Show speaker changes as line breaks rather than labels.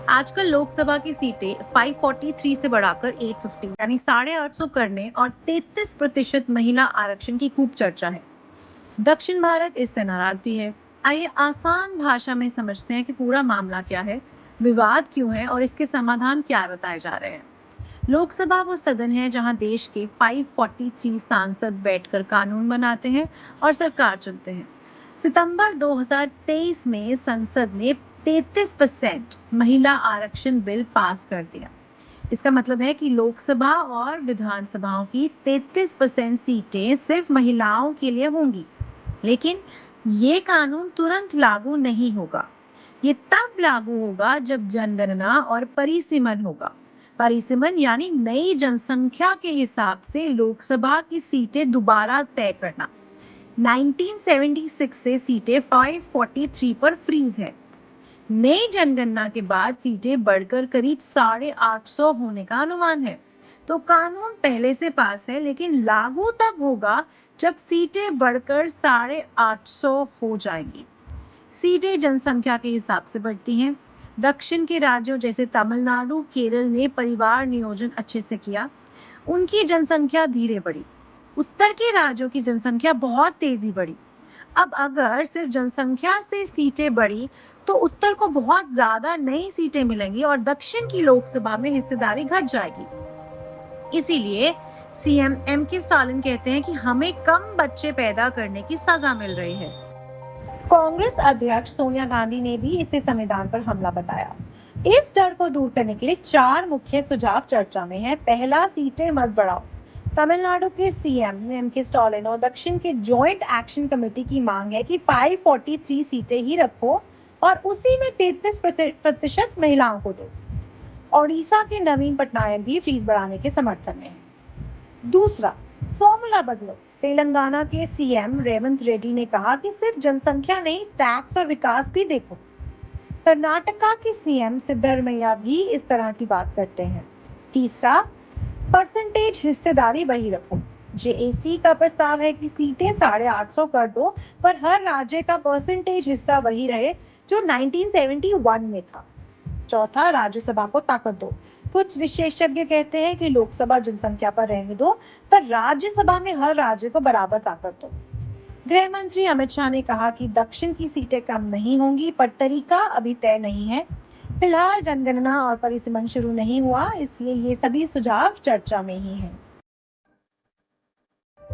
आजकल लोकसभा की सीटें 543 से बढ़ाकर 850 यानी 850 करने और 33% महिला आरक्षण की खूब चर्चा है। दक्षिण भारत इससे नाराज भी है। आइए आसान भाषा में समझते हैं कि पूरा मामला क्या है, विवाद क्यों है और इसके समाधान क्या बताए जा रहे हैं। लोकसभा वो सदन है जहां देश के 543 सांसद बैठकर कानून बनाते हैं और सरकार चुनते हैं। सितंबर 2023 में संसद ने 33% महिला आरक्षण बिल पास कर दिया। इसका मतलब है कि लोकसभा और विधानसभाओं की 33% सीटें सिर्फ महिलाओं के लिए होंगी। लेकिन ये कानून तुरंत लागू नहीं होगा। ये तब लागू होगा जब जनगणना और परिसीमन होगा। परिसीमन यानी नई जनसंख्या के हिसाब से लोकसभा की सीटें दोबारा तय करना। 1976 से सीटें 543 पर फ्रीज है। नई जनगणना के बाद सीटें बढ़कर करीब 850 होने का अनुमान है। तो कानून पहले से पास है, लेकिन लागू तब होगा जब सीटें बढ़कर 850 हो जाएंगी। सीटें जनसंख्या के हिसाब से बढ़ती हैं। दक्षिण के राज्यों जैसे तमिलनाडु, केरल ने परिवार नियोजन अच्छे से किया, उनकी जनसंख्या धीरे बढ़ी। उत्तर के राज्यों की जनसंख्या बहुत तेजी बढ़ी। अब अगर सिर्फ जनसंख्या से सीटें बढ़ी तो उत्तर को बहुत ज्यादा नई सीटें मिलेंगी और दक्षिण की लोकसभा में हिस्सेदारी घट जाएगी। इसीलिए सीएम एम के स्टालिन कहते हैं कि हमें कम बच्चे पैदा करने की सजा मिल रही है। कांग्रेस अध्यक्ष सोनिया गांधी ने भी इसे संविधान पर हमला बताया। इस डर को दूर करने के लिए 4 मुख्य सुझाव चर्चा में है। पहला, सीटें मत बढ़ाओ। तमिलनाडु के सीएम एम के स्टालिन और दक्षिण के जॉइंट एक्शन कमेटी की मांग है कि 543 सीटें ही रखो और उसी में 33% महिलाओं को दो। ओडिशा के नवीन पटनायक भी फीस बढ़ाने के समर्थन में है। दूसरा, फॉर्मूला बदलो। तेलंगाना के सीएम रेवंत रेड्डी ने कहा कि सिर्फ जनसंख्या नहीं, टैक्स और विकास भी देखो। कर्नाटका के सीएम सिद्धरमैया भी इस तरह की बात करते हैं। तीसरा, परसेंटेज हिस्सेदारी वही रखो। जेएसी का प्रस्ताव है कि सीटें 850 कर दो, पर हर राज्य का परसेंटेज हिस्सा वही रहे जो 1971 में था। चौथा, राज्यसभा को ताकत दो। कुछ विशेषज्ञ कहते हैं कि लोकसभा जनसंख्या पर रहने दो, पर राज्यसभा में हर राज्य को बराबर ताकत दो। गृह मंत्री अमित शाह ने कहा कि दक्षिण की सीटें कम नहीं होंगी, पर तरीका अभी तय नहीं है। फिलहाल जनगणना और परिसीमन शुरू नहीं हुआ, इसलिए ये सभी सुझाव चर्चा में ही हैं।